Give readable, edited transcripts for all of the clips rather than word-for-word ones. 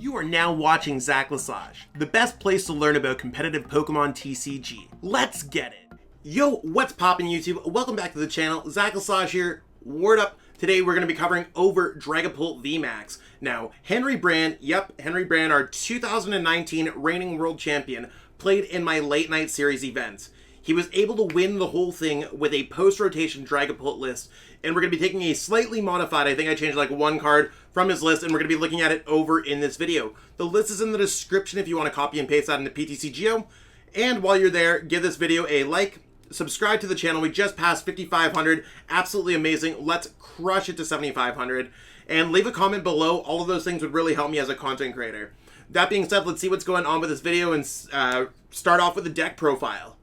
You are now watching Zach Lesage, the best place to learn about competitive Pokemon TCG. Let's get it! Yo, what's poppin' YouTube? Welcome back to the channel. Zach Lesage here. Word up. Today we're going to be covering over Dragapult VMAX. Now, Henry Brand, our 2019 reigning world champion, played in my late night series event. He was able to win the whole thing with a post-rotation Dragapult list, and we're going to be taking a slightly modified, I think I changed like one card from his list, and we're going to be looking at it over in this video. The list is in the description if you want to copy and paste that into PTCGO, and while you're there, give this video a like, subscribe to the channel. We just passed 5,500, absolutely amazing. Let's crush it to 7,500, and leave a comment below. All of those things would really help me as a content creator. That being said, let's see what's going on with this video and start off with the deck profile.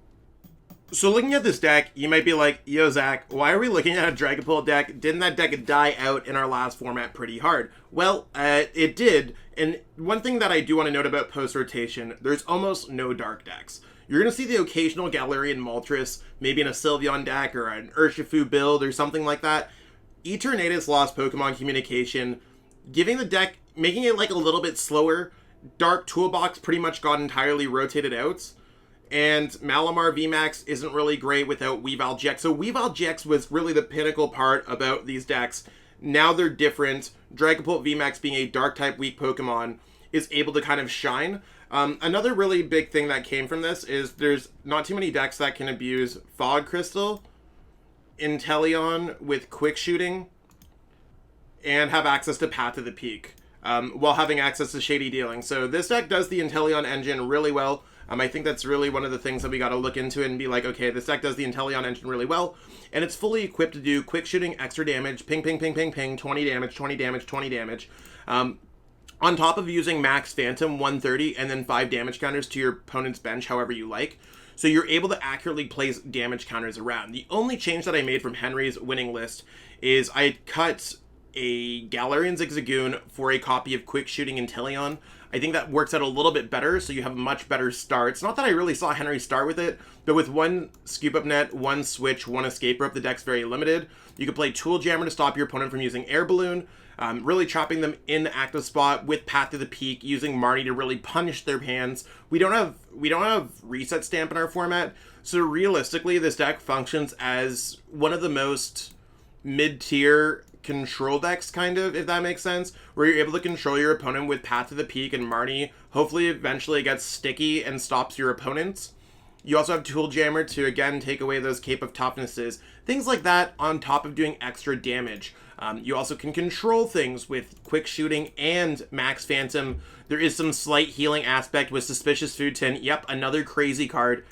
So looking at this deck, you might be like, yo Zach, why are we looking at a Dragapult deck? Didn't that deck die out in our last format pretty hard? Well, it did, and one thing that I do want to note about post-rotation, there's almost no dark decks. You're going to see the occasional Galarian Moltres, maybe in a Sylveon deck or an Urshifu build or something like that. Eternatus lost Pokemon Communication, giving the deck, making it like a little bit slower. Dark Toolbox pretty much got entirely rotated out. And Malamar VMAX isn't really great without Weavile GX. So Weavile GX was really the pinnacle part about these decks. Now they're different. Dragapult VMAX, being a dark-type weak Pokemon, is able to kind of shine. Another really big thing that came from this is there's not too many decks that can abuse Fog Crystal, Inteleon with Quick Shooting, and have access to Path to the Peak, while having access to Shady Dealing. So this deck does the Inteleon engine really well. I think that's really one of the things that we got to look into and be like, okay, this deck does the Inteleon engine really well, and it's fully equipped to do quick shooting, extra damage, ping, ping, ping, ping, ping, 20 damage, 20 damage, 20 damage. On top of using Max Phantom 130 and then 5 damage counters to your opponent's bench however you like. So you're able to accurately place damage counters around. The only change that I made from Henry's winning list is I cut a Galarian Zigzagoon for a copy of Quick Shooting Inteleon. I think that works out a little bit better, so you have a much better start. It's not that I really saw Henry start with it, but with one Scoop Up Net, one Switch, one Escape Rope, the deck's very limited. You can play Tool Jammer to stop your opponent from using Air Balloon, really trapping them in the active spot with Path to the Peak, using Marnie to really punish their hands. We don't have Reset Stamp in our format, so realistically, this deck functions as one of the most mid-tier control decks, kind of, if that makes sense, where you're able to control your opponent with Path to the Peak and Marnie. Hopefully eventually it gets sticky and stops your opponents. You also have Tool Jammer to again take away those Cape of Toughnesses, things like that, on top of doing extra damage. You also can control things with Quick Shooting and Max Phantom. There is some slight healing aspect with Suspicious Food Tin. Yep, another crazy card.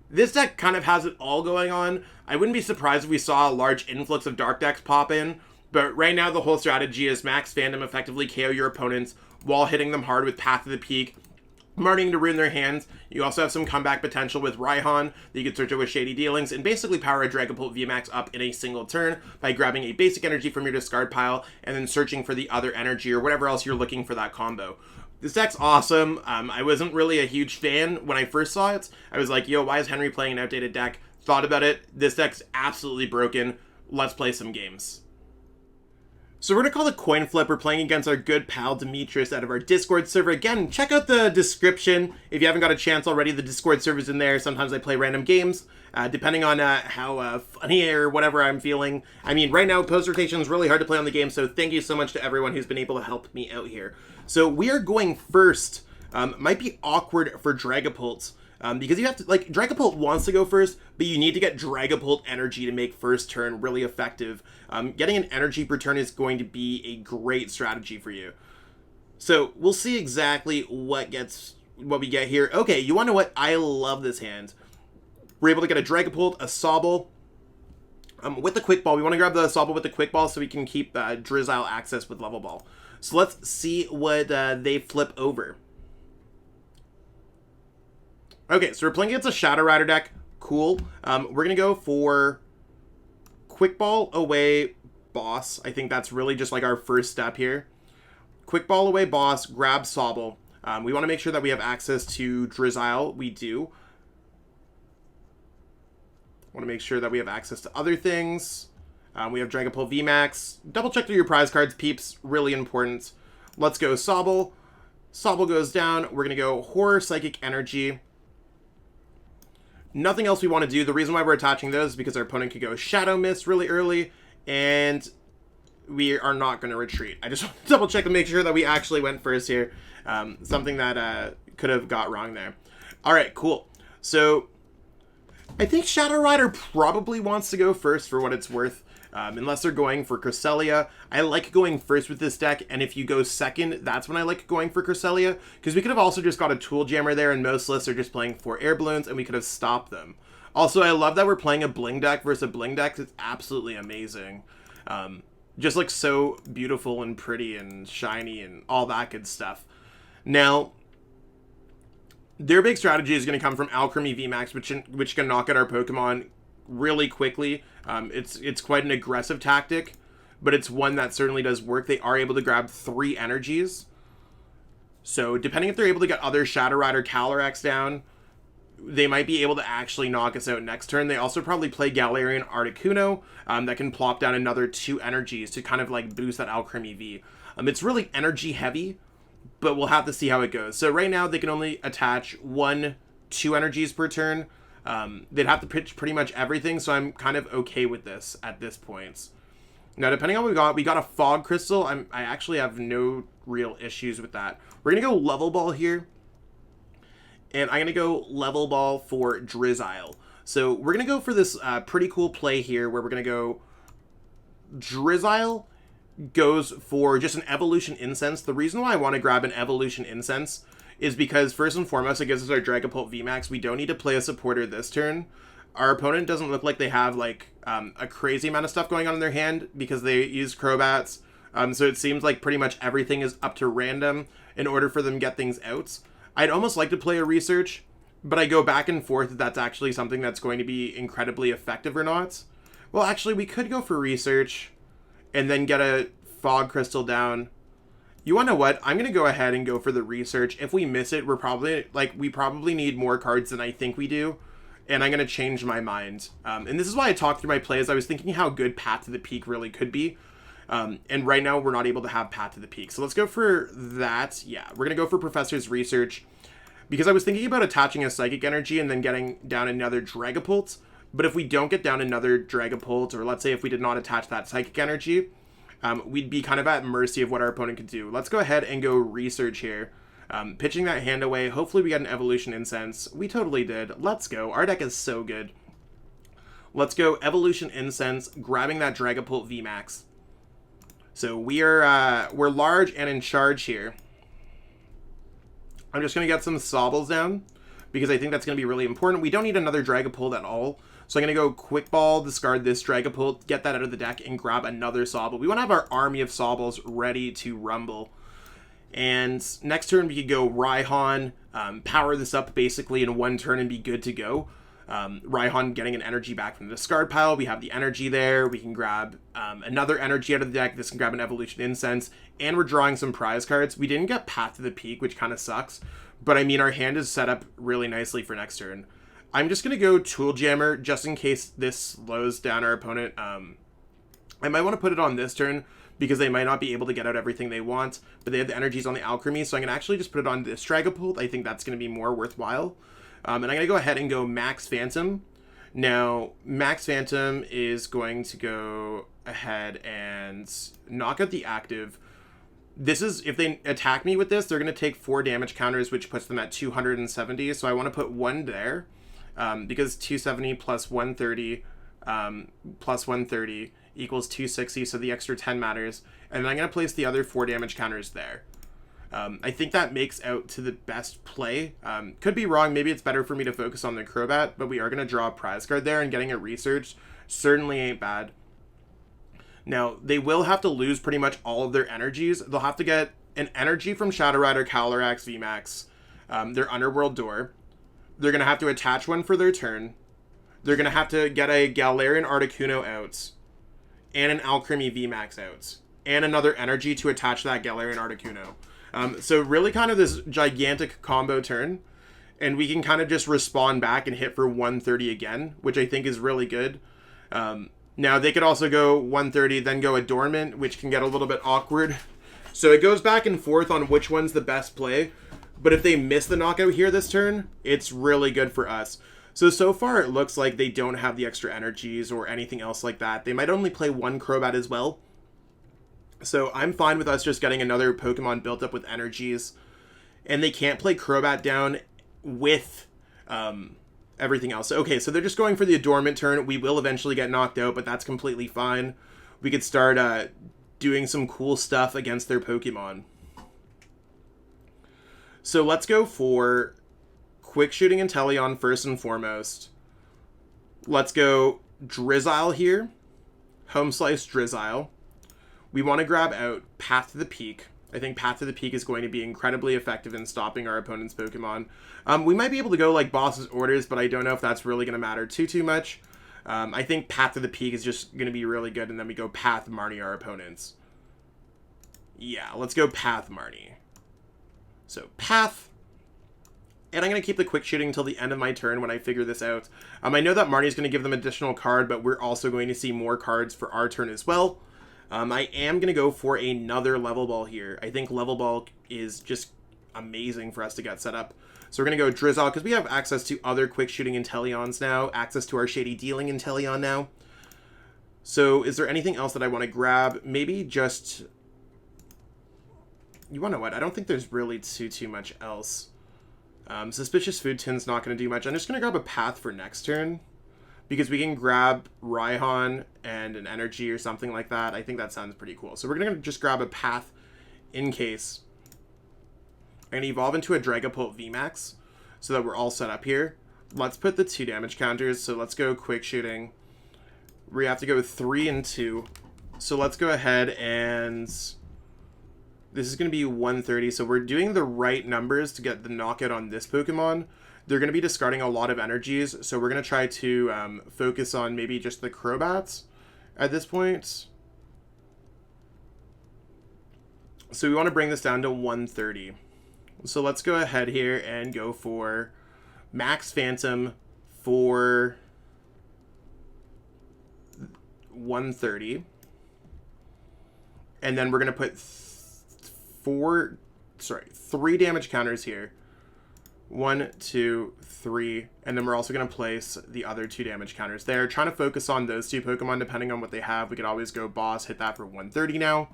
This deck kind of has it all going on. I wouldn't be surprised if we saw a large influx of dark decks pop in, but right now the whole strategy is Max Phantom effectively KO your opponents while hitting them hard with Path to the Peak, Marning to ruin their hands. You also have some comeback potential with Raihan that you can search it with Shady Dealings, and basically power a Dragapult VMAX up in a single turn by grabbing a basic energy from your discard pile and then searching for the other energy or whatever else you're looking for that combo. This deck's awesome. I wasn't really a huge fan when I first saw it. I was like, yo, why is Henry playing an outdated deck? Thought about it. This deck's absolutely broken. Let's play some games. So we're going to call the coin flip. We're playing against our good pal Demetrius out of our Discord server. Again, check out the description if you haven't got a chance already. The Discord server's in there. Sometimes I play random games, depending on how funny or whatever I'm feeling. I mean, right now, post-rotation is really hard to play on the game, so thank you so much to everyone who's been able to help me out here. So we are going first. Might be awkward for Dragapult. Because you have to, like, Dragapult wants to go first, but you need to get Dragapult energy to make first turn really effective. Getting an energy per turn is going to be a great strategy for you. So we'll see exactly what we get here. Okay, you want to know what? I love this hand. We're able to get a Dragapult, a Sobble, with the Quick Ball. We want to grab the Sobble with the Quick Ball so we can keep Drizzile access with Level Ball. So let's see what they flip over. Okay, so we're playing against a Shadow Rider deck. Cool. We're going to go for Quick Ball away Boss. I think that's really just like our first step here. Quick Ball away Boss, grab Sobble. We want to make sure that we have access to Drizzile. We do. Want to make sure that we have access to other things. We have Dragapult VMAX. Double check through your prize cards, peeps. Really important. Let's go Sobble. Sobble goes down. We're going to go Horror, Psychic Energy. Nothing else we want to do. The reason why we're attaching those is because our opponent could go Shadow Mist really early, and we are not going to retreat. I just want to double check to make sure that we actually went first here. Something that could have got wrong there. All right, cool. So I think Shadow Rider probably wants to go first for what it's worth. Unless they're going for Cresselia. I like going first with this deck, and if you go second, that's when I like going for Cresselia, because we could have also just got a Tool Jammer there, and most lists are just playing 4 air balloons, and we could have stopped them. Also, I love that we're playing a Bling deck versus a Bling deck. It's absolutely amazing. Just looks so beautiful and pretty and shiny and all that good stuff. Now, their big strategy is going to come from Alchemy VMAX, which can knock out our Pokemon really quickly. It's quite an aggressive tactic, but it's one that certainly does work. They are able to grab 3 energies. So depending if they're able to get other Shadow Rider CALYREX down, they might be able to actually knock us out next turn. They also probably play Galarian Articuno that can plop down another 2 energies to kind of like boost that Alchemy V. It's really energy heavy, but we'll have to see how it goes. So right now they can only attach 1-2 energies per turn. They'd have to pitch pretty much everything, so I'm kind of okay with this at this point. Now, depending on what we got a Fog Crystal. I actually have no real issues with that. We're going to go Level Ball here, and I'm going to go Level Ball for Drizzile. So we're going to go for this pretty cool play here, where we're going to go Drizzile goes for just an Evolution Incense. The reason why I want to grab an Evolution Incense is because, first and foremost, it gives us our Dragapult VMAX. We don't need to play a supporter this turn. Our opponent doesn't look like they have, like, a crazy amount of stuff going on in their hand because they use Crobats. So it seems like pretty much everything is up to random in order for them to get things out. I'd almost like to play a Research, but I go back and forth if that's actually something that's going to be incredibly effective or not. Well, actually, we could go for Research and then get a Fog Crystal down. You want to know what? I'm going to go ahead and go for the Research. If we miss it, we probably need more cards than I think we do. And I'm going to change my mind. And this is why I talked through my plays. I was thinking how good Path to the Peak really could be. And right now, we're not able to have Path to the Peak. So let's go for that. Yeah, we're going to go for Professor's Research. Because I was thinking about attaching a Psychic Energy and then getting down another Dragapult. But if we don't get down another Dragapult, or let's say if we did not attach that Psychic Energy, we'd be kind of at mercy of what our opponent could do. Let's go ahead and go Research here. Pitching that hand away. Hopefully we get an Evolution Incense. We totally did. Let's go. Our deck is so good. Let's go Evolution Incense, grabbing that Dragapult VMAX. So we're large and in charge here. I'm just going to get some Sobbles down, because I think that's going to be really important. We don't need another Dragapult at all. So I'm going to go Quick Ball, discard this Dragapult, get that out of the deck, and grab another Sobble. We want to have our army of Sobbles ready to rumble. And next turn we could go Raihan, power this up basically in one turn and be good to go. Raihan getting an energy back from the discard pile. We have the energy there. We can grab another energy out of the deck. This can grab an Evolution Incense. And we're drawing some prize cards. We didn't get Path to the Peak, which kind of sucks. But I mean, our hand is set up really nicely for next turn. I'm just going to go Tool Jammer just in case this slows down our opponent. I might want to put it on this turn, because they might not be able to get out everything they want, but they have the energies on the Alchemy, so I'm going to actually just put it on this Dragapult. I think that's going to be more worthwhile. And I'm going to go ahead and go Max Phantom. Now, Max Phantom is going to go ahead and knock out the active. This is, if they attack me with this, they're going to take 4 damage counters, which puts them at 270, so I want to put 1 there, because 270 plus 130 plus 130 equals 260, so the extra 10 matters. And then I'm going to place the other 4 damage counters there. I think that makes out to the best play. Could be wrong. Maybe it's better for me to focus on the Crobat, but we are going to draw a prize card there, and getting a Research certainly ain't bad. Now, they will have to lose pretty much all of their energies. They'll have to get an energy from Shadow Rider CALYREX VMAX, their Underworld Door. They're going to have to attach one for their turn. They're going to have to get a Galarian Articuno out, and an Alchemy VMAX out, and another energy to attach that Galarian Articuno. So really kind of this gigantic combo turn, and we can kind of just respond back and hit for 130 again, which I think is really good. Now, they could also go 130, then go Adornment, which can get a little bit awkward. So it goes back and forth on which one's the best play. But if they miss the knockout here this turn, it's really good for us. So far it looks like they don't have the extra energies or anything else like that. They might only play one Crobat as well. So I'm fine with us just getting another Pokemon built up with energies. And they can't play Crobat down with everything else. Okay, so they're just going for the Adornment turn. We will eventually get knocked out, but that's completely fine. We could start doing some cool stuff against their Pokemon. So let's go for Quick Shooting Inteleon first and foremost. Let's go Drizzile here. Home Slice Drizzile. We want to grab out Path to the Peak. I think Path to the Peak is going to be incredibly effective in stopping our opponent's Pokemon. We might be able to go like Boss's Orders, but I don't know if that's really going to matter too much. I think Path to the Peak is just going to be really good, and then we go Path Marnie our opponents. Yeah, let's go Path Marnie. So Path. And I'm going to keep the Quick Shooting until the end of my turn when I figure this out. I know that Marnie's going to give them additional card, but we're also going to see more cards for our turn as well. I am going to go for another Level Ball here. I think Level Ball is just amazing for us to get set up. So we're going to go Drizzile because we have access to other Quick Shooting Inteleons now, access to our Shady Dealing Inteleon now. So is there anything else that I want to grab? Maybe just... You want to know what? I don't think there's really too much else. Suspicious Food Tin's not going to do much. I'm just going to grab a Path for next turn. Because we can grab Raihan and an Energy or something like that. I think that sounds pretty cool. So we're going to just grab a Path in case. I'm going to evolve into a Dragapult VMAX so that we're all set up here. Let's put the 2 damage counters. So let's go Quick Shooting. We have to go 3 and 2. So let's go ahead and... This is going to be 130. So we're doing the right numbers to get the knockout on this Pokemon. They're going to be discarding a lot of energies, so we're going to try to focus on maybe just the Crobats at this point. So we want to bring this down to 130. So let's go ahead here and go for Max Phantom for 130. And then we're going to put 3 damage counters here. 1, 2, 3, and then we're also going to place the other 2 damage counters there. Trying to focus on those 2 Pokemon depending on what they have. We could always go Boss, hit that for 130 now.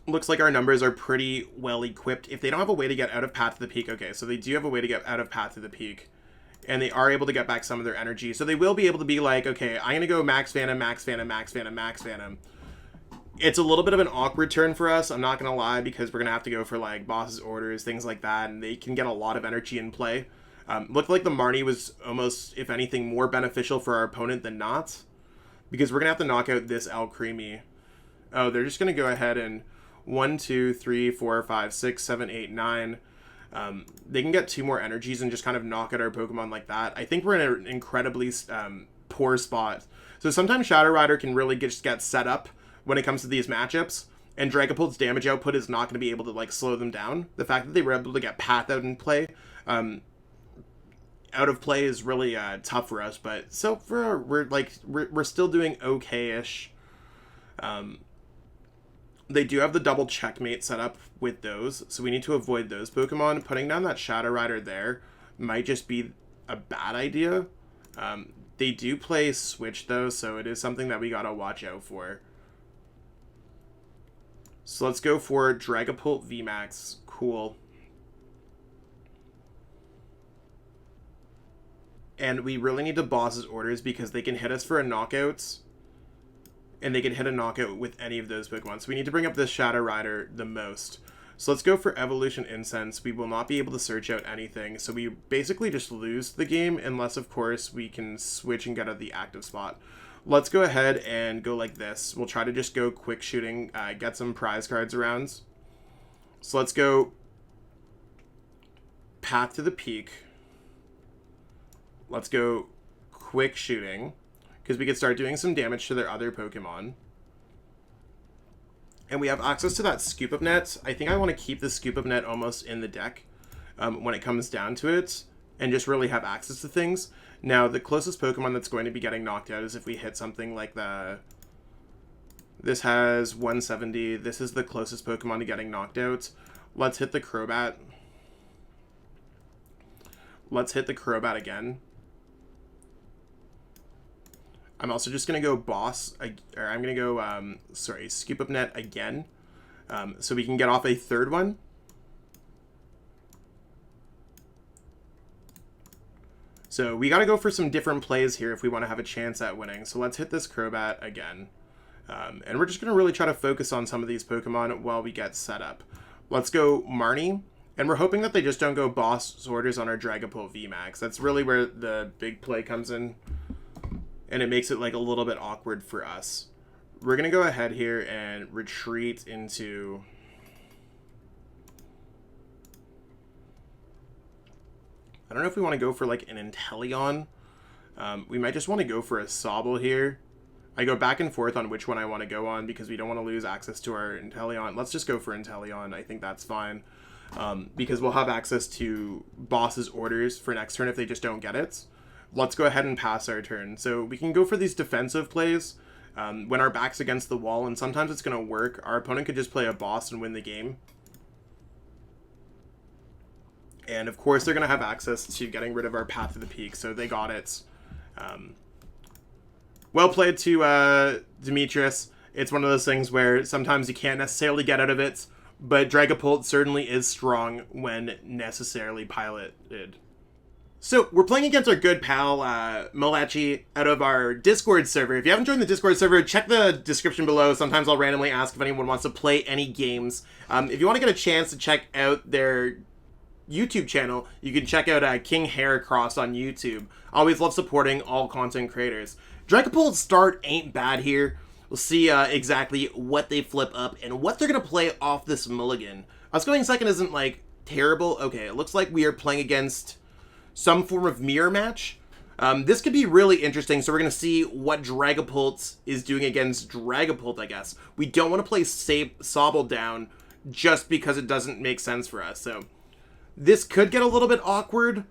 Looks like our numbers are pretty well equipped. If they don't have a way to get out of Path to the Peak, okay, so they do have a way to get out of Path to the Peak. And they are able to get back some of their energy. So they will be able to be like, okay, I'm going to go Max Phantom, Max Phantom, Max Phantom, Max Phantom. It's a little bit of an awkward turn for us, I'm not going to lie, because we're going to have to go for, like, Boss's Orders, things like that, and they can get a lot of energy in play. Looked like the Marnie was almost, if anything, more beneficial for our opponent than not, because we're going to have to knock out this Alcremie. Oh, they're just going to go ahead and 1, 2, 3, 4, 5, 6, 7, 8, 9. They can get 2 more energies and just kind of knock out our Pokemon like that. I think we're in an incredibly poor spot. So sometimes Shadow Rider can really just get set up when it comes to these matchups, and Dragapult's damage output is not going to be able to like slow them down. The fact that they were able to get Path out in play, out of play is really tough for us. But so far we're still doing okay-ish. They do have the double checkmate set up with those, so we need to avoid those Pokemon. Putting down that Shadow Rider there might just be a bad idea. They do play Switch though, so it is something that we gotta watch out for. So let's go for Dragapult VMAX. Cool. And we really need to Boss's Orders because they can hit us for a knockout. And they can hit a knockout with any of those Pokemon. So we need to bring up this Shadow Rider the most. So let's go for Evolution Incense. We will not be able to search out anything. So we basically just lose the game unless, of course, we can switch and get out of the active spot. Let's go ahead and go like this. We'll try to just go Quick Shooting, get some prize cards around. So let's go Path to the Peak. Let's go Quick Shooting, because we could start doing some damage to their other Pokemon. And we have access to that Scoop of Net. I think I want to keep the Scoop of Net almost in the deck when it comes down to it, and just really have access to things. Now, the closest Pokemon that's going to be getting knocked out is if we hit something like the This has 170. This is the closest Pokemon to getting knocked out. Let's hit the Crobat. Let's hit the Crobat again. I'm also just going to go Boss, or I'm going to go, Scoop Up Net again. So we can get off a third one. So we got to go for some different plays here if we want to have a chance at winning. So let's hit this Crobat again. And we're just going to really try to focus on some of these Pokemon while we get set up. Let's go Marnie. And we're hoping that they just don't go Boss Orders on our Dragapult VMAX. That's really where the big play comes in. And it makes it like a little bit awkward for us. We're going to go ahead here and retreat into... I don't know if we want to go for like an Inteleon. We might just want to go for a Sobble here. I go back and forth on which one I want to go on because we don't want to lose access to our Inteleon. Let's just go for Inteleon. I think that's fine. Because we'll have access to Boss's orders for next turn if they just don't get it. Let's go ahead and pass our turn. So we can go for these defensive plays when our back's against the wall, and sometimes it's going to work. Our opponent could just play a Boss and win the game. And of course, they're going to have access to getting rid of our Path to the Peak, so they got it. Well played to Demetrius. It's one of those things where sometimes you can't necessarily get out of it, but Dragapult certainly is strong when necessarily piloted. So, we're playing against our good pal, Malachi, out of our Discord server. If you haven't joined the Discord server, check the description below. Sometimes I'll randomly ask if anyone wants to play any games. If you want to get a chance to check out their YouTube channel, you can check out King Heracross on YouTube. Always love supporting all content creators. Dragapult's start ain't bad here. We'll see exactly what they flip up and what they're going to play off this mulligan. Us going second isn't, like, terrible. Okay, it looks like we are playing against some form of mirror match. This could be really interesting, so we're going to see what Dragapult is doing against Dragapult, I guess. We don't want to play Sobble down just because it doesn't make sense for us, so this could get a little bit awkward.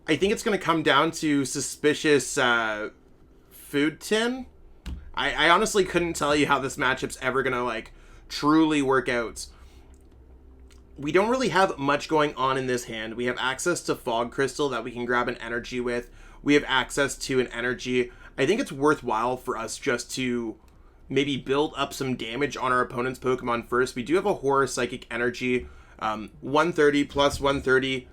I think it's going to come down to Suspicious Food Tin. I honestly couldn't tell you how this matchup's ever going to, like, truly work out. We don't really have much going on in this hand. We have access to Fog Crystal that we can grab an energy with. We have access to an energy. I think it's worthwhile for us just to maybe build up some damage on our opponent's Pokemon first. We do have a Horror Psychic Energy. 130 plus 130.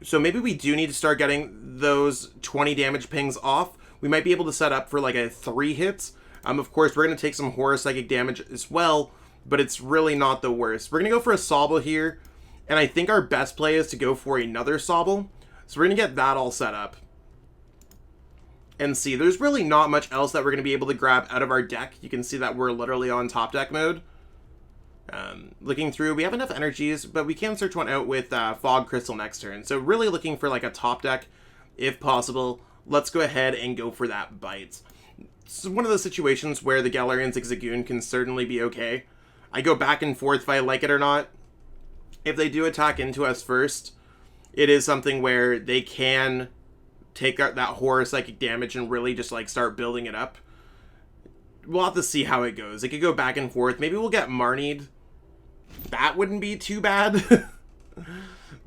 So maybe we do need to start getting those 20 damage pings off. We might be able to set up for like a 3 hits. Of course, we're going to take some Horror Psychic damage as well, but it's really not the worst. We're going to go for a Sobble here, and I think our best play is to go for another Sobble. So we're going to get that all set up. And see, there's really not much else that we're going to be able to grab out of our deck. You can see that we're literally on top deck mode. Looking through, we have enough energies, but we can search one out with Fog Crystal next turn. So really looking for like a top deck, if possible. Let's go ahead and go for that Bite. It's one of those situations where the Galarian Zigzagoon can certainly be okay. I go back and forth if I like it or not. If they do attack into us first, it is something where they can take out that Horror Psychic damage and really just like start building it up. We'll have to see how it goes. It could go back and forth. Maybe we'll get Marnied. That wouldn't be too bad.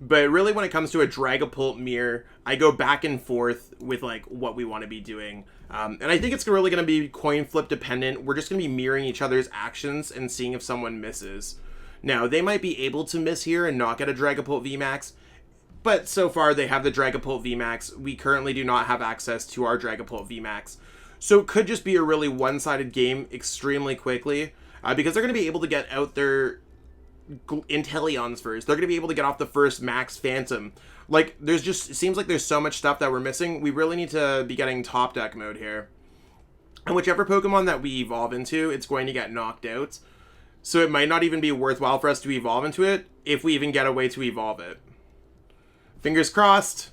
But really when it comes to a Dragapult mirror, I go back and forth with like what we want to be doing. And I think it's really going to be coin flip dependent. We're just going to be mirroring each other's actions and seeing if someone misses. Now, they might be able to miss here and not get a Dragapult VMAX. But so far, they have the Dragapult VMAX. We currently do not have access to our Dragapult VMAX. So it could just be a really one-sided game extremely quickly. Because they're going to be able to get out their Inteleons first. They're going to be able to get off the first Max Phantom. Like, there's just, it seems like there's so much stuff that we're missing. We really need to be getting top deck mode here. And whichever Pokemon that we evolve into, it's going to get knocked out. So it might not even be worthwhile for us to evolve into it, if we even get a way to evolve it. Fingers crossed.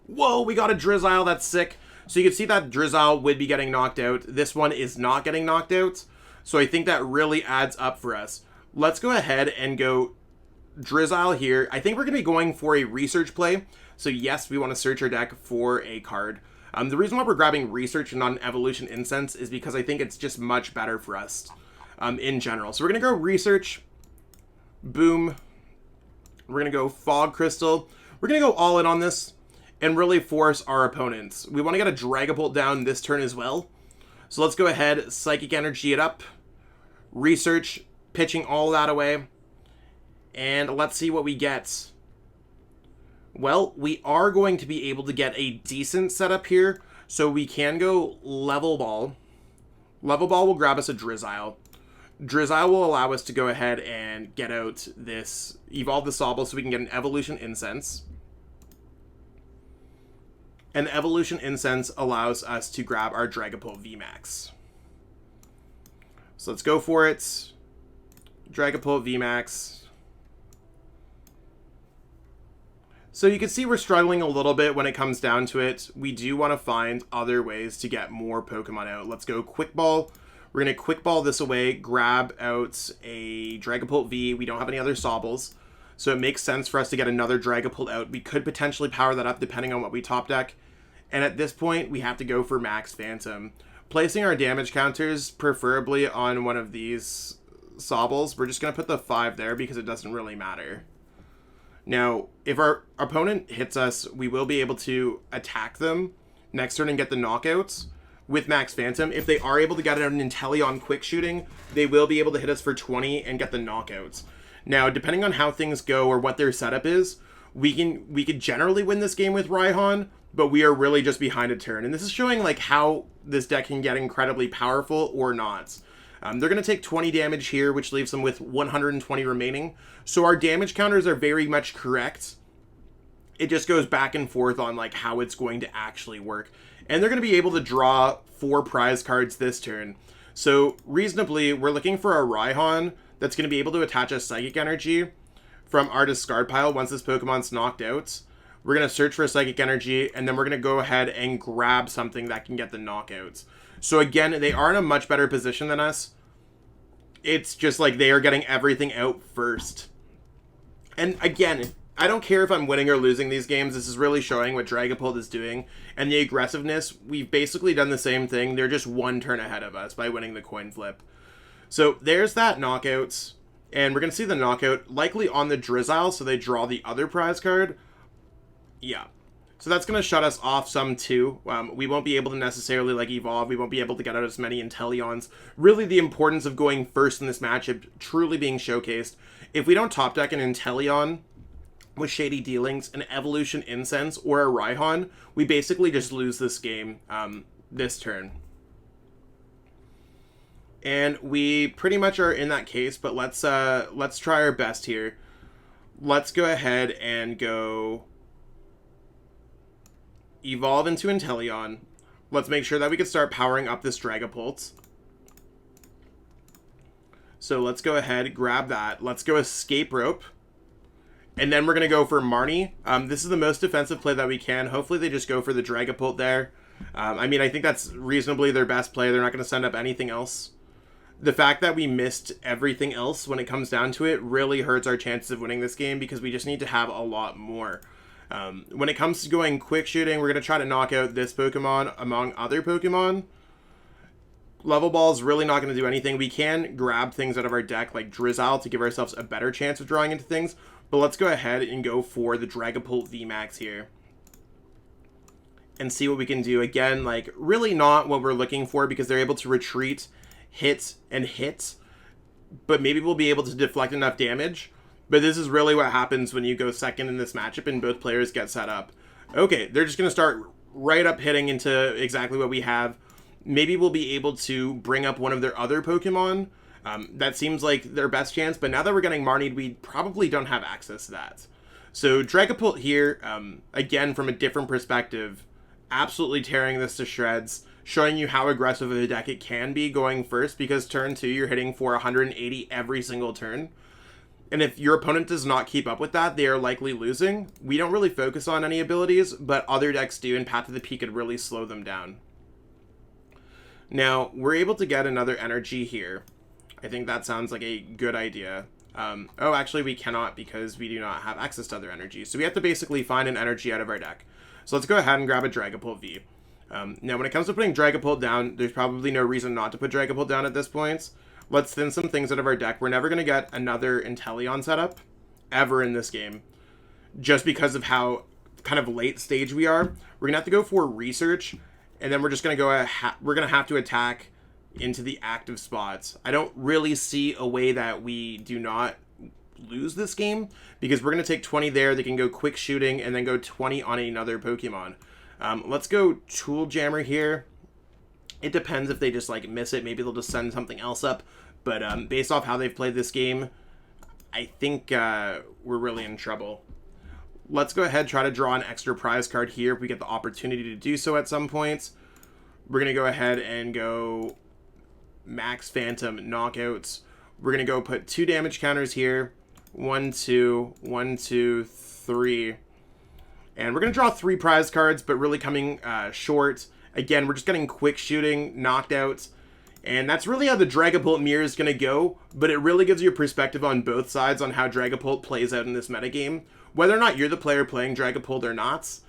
Whoa, we got a Drizzile, that's sick. So you can see that Drizzile would be getting knocked out. This one is not getting knocked out. So I think that really adds up for us. Let's go ahead and go Drizzile here. I think we're going to be going for a research play. So yes, we want to search our deck for a card. The reason why we're grabbing Research and not an Evolution Incense is because I think it's just much better for us in general. So we're going to go Research, boom. We're going to go Fog Crystal. We're going to go all in on this and really force our opponents. We want to get a Dragapult down this turn as well. So let's go ahead, Psychic Energy it up, Research, pitching all that away, and let's see what we get. Well, we are going to be able to get a decent setup here, so we can go Level Ball. Level Ball will grab us a Drizzile. Drizzile will allow us to go ahead and get out this, evolve the Sobble so we can get an Evolution Incense. And the Evolution Incense allows us to grab our Dragapult VMAX. So let's go for it. Dragapult VMAX. So you can see we're struggling a little bit when it comes down to it. We do want to find other ways to get more Pokemon out. Let's go Quick Ball. We're going to Quick Ball this away, grab out a Dragapult V. We don't have any other Sobbles, so it makes sense for us to get another Dragapult out. We could potentially power that up depending on what we top deck. And at this point, we have to go for Max Phantom. Placing our damage counters, preferably on one of these Sobbles, we're just going to put the 5 there because it doesn't really matter. Now, if our opponent hits us, we will be able to attack them next turn and get the knockouts with Max Phantom. If they are able to get an Inteleon quick shooting, they will be able to hit us for 20 and get the knockouts. Now, depending on how things go or what their setup is, we could generally win this game with Raihan, but we are really just behind a turn. And this is showing like how this deck can get incredibly powerful or not. They're going to take 20 damage here, which leaves them with 120 remaining. So our damage counters are very much correct. It just goes back and forth on like how it's going to actually work. And they're going to be able to draw 4 prize cards this turn. So reasonably, we're looking for a Raihan that's going to be able to attach a Psychic Energy from our discard pile once this Pokemon's knocked out. We're going to search for a Psychic Energy, and then we're going to go ahead and grab something that can get the knockouts. So again, they are in a much better position than us. It's just like they are getting everything out first. And again, I don't care if I'm winning or losing these games. This is really showing what Dragapult is doing. And the aggressiveness, we've basically done the same thing. They're just one turn ahead of us by winning the coin flip. So there's that knockout. And we're going to see the knockout likely on the Drizzile, so they draw the other prize card. Yeah. So that's going to shut us off some too. We won't be able to necessarily like evolve. We won't be able to get out as many Inteleons. Really the importance of going first in this matchup truly being showcased. If we don't top deck an Inteleon with Shady Dealings, an Evolution Incense, or a Raihan, we basically just lose this game this turn. And we pretty much are in that case, but let's try our best here. Let's go ahead and go evolve into Inteleon. Let's make sure that we can start powering up this Dragapult. So let's go ahead, grab that. Let's go Escape Rope. And then we're going to go for Marnie. This is the most defensive play that we can. Hopefully they just go for the Dragapult there. I mean, I think that's reasonably their best play. They're not going to send up anything else. The fact that we missed everything else when it comes down to it really hurts our chances of winning this game because we just need to have a lot more. When it comes to going quick shooting, we're going to try to knock out this Pokemon among other Pokemon. Level Ball is really not going to do anything. We can grab things out of our deck like Drizzile to give ourselves a better chance of drawing into things. But let's go ahead and go for the Dragapult VMAX here. And see what we can do. Again, like really not what we're looking for because they're able to retreat, hit, and hit. But maybe we'll be able to deflect enough damage. But this is really what happens when you go second in this matchup and both players get set up. Okay, they're just going to start right up hitting into exactly what we have. Maybe we'll be able to bring up one of their other Pokemon. That seems like their best chance. But now that we're getting Marnied, we probably don't have access to that. So Dragapult here, again, from a different perspective, absolutely tearing this to shreds. Showing you how aggressive of a deck it can be going first. Because turn 2, you're hitting for 180 every single turn. And if your opponent does not keep up with that, they are likely losing. We don't really focus on any abilities, but other decks do, and Path to the Peak could really slow them down. Now, we're able to get another energy here. I think that sounds like a good idea. Oh, actually, we cannot because we do not have access to other energies. So we have to basically find an energy out of our deck. So let's go ahead and grab a Dragapult V. Now, when it comes to putting Dragapult down, there's probably no reason not to put Dragapult down at this point. Let's thin some things out of our deck. We're never going to get another Inteleon setup ever in this game, just because of how kind of late stage we are. We're going to have to go for research, and then we're just going to go, we're going to have to attack into the active spots. I don't really see a way that we do not lose this game, because we're going to take 20 there. They can go quick shooting and then go 20 on another Pokemon. Let's go Tool Jammer here. It depends if they just like miss it. Maybe they'll just send something else up. But based off how they've played this game, I think we're really in trouble. Let's go ahead, try to draw an extra prize card here if we get the opportunity to do so at some point. We're going to go ahead and go Max Phantom Knockouts. We're going to go put 2 damage counters here. 1, 2, 1, 2, 3. And we're going to draw 3 prize cards, but really coming short. Again, we're just getting quick shooting, knocked out. And that's really how the Dragapult mirror is going to go, but it really gives you a perspective on both sides on how Dragapult plays out in this metagame. Whether or not you're the player playing Dragapult or not,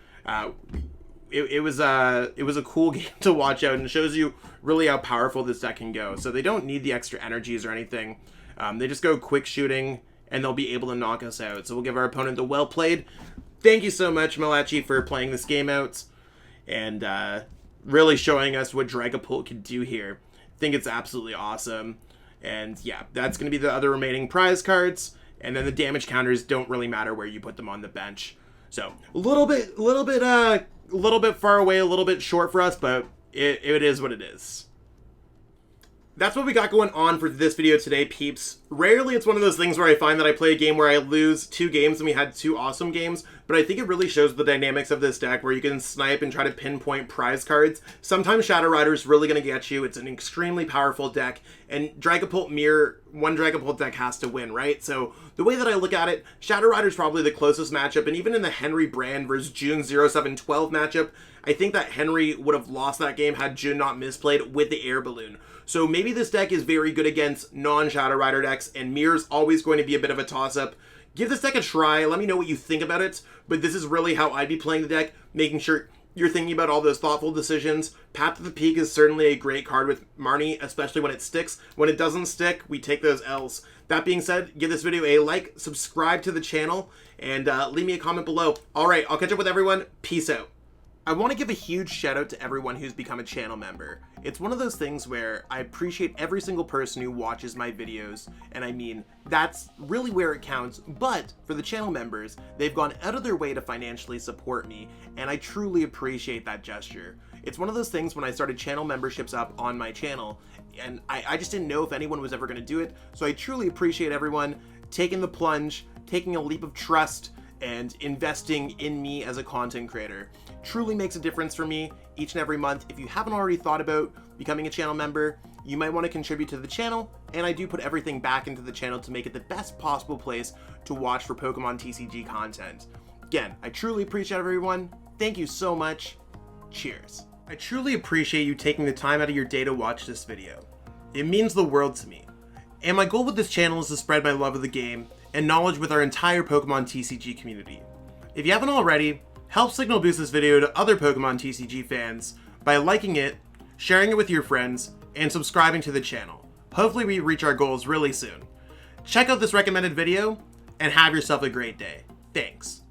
it was a cool game to watch out, and it shows you really how powerful this deck can go. So they don't need the extra energies or anything. They just go quick shooting, and they'll be able to knock us out. So we'll give our opponent the well played. Thank you so much, Malachi, for playing this game out, and really showing us what Dragapult can do here. I think it's absolutely awesome. And yeah, that's going to be the other remaining prize cards, and then the damage counters don't really matter where you put them on the bench. So a little bit far away, a little bit short for us, but it is what it is. That's what we got going on for this video today, peeps. Rarely it's one of those things where I find that I play a game where I lose 2 games and we had 2 awesome games, but I think it really shows the dynamics of this deck where you can snipe and try to pinpoint prize cards. Sometimes Shadow Rider is really going to get you. It's an extremely powerful deck, and Dragapult Mirror, one Dragapult deck has to win, right? So the way that I look at it, Shadow Rider is probably the closest matchup, and even in the Henry Brand versus June 0712 matchup, I think that Henry would have lost that game had June not misplayed with the Air Balloon. So maybe this deck is very good against non-Shadow Rider decks, and Mirror's always going to be a bit of a toss-up. Give this deck a try, let me know what you think about it, but this is really how I'd be playing the deck, making sure you're thinking about all those thoughtful decisions. Path to the Peak is certainly a great card with Marnie, especially when it sticks. When it doesn't stick, we take those L's. That being said, give this video a like, subscribe to the channel, and leave me a comment below. Alright, I'll catch up with everyone. Peace out. I want to give a huge shout out to everyone who's become a channel member. It's one of those things where I appreciate every single person who watches my videos, and I mean, that's really where it counts, but for the channel members, they've gone out of their way to financially support me, and I truly appreciate that gesture. It's one of those things when I started channel memberships up on my channel, and I just didn't know if anyone was ever going to do it, so I truly appreciate everyone taking the plunge, taking a leap of trust, and investing in me as a content creator. Truly makes a difference for me each and every month. If you haven't already thought about becoming a channel member, you might want to contribute to the channel, and I do put everything back into the channel to make it the best possible place to watch for Pokemon TCG content. Again, I truly appreciate everyone. Thank you so much. Cheers. I truly appreciate you taking the time out of your day to watch this video. It means the world to me. And my goal with this channel is to spread my love of the game and knowledge with our entire Pokemon TCG community. If you haven't already, help signal boost this video to other Pokemon TCG fans by liking it, sharing it with your friends, and subscribing to the channel. Hopefully we reach our goals really soon. Check out this recommended video, and have yourself a great day. Thanks.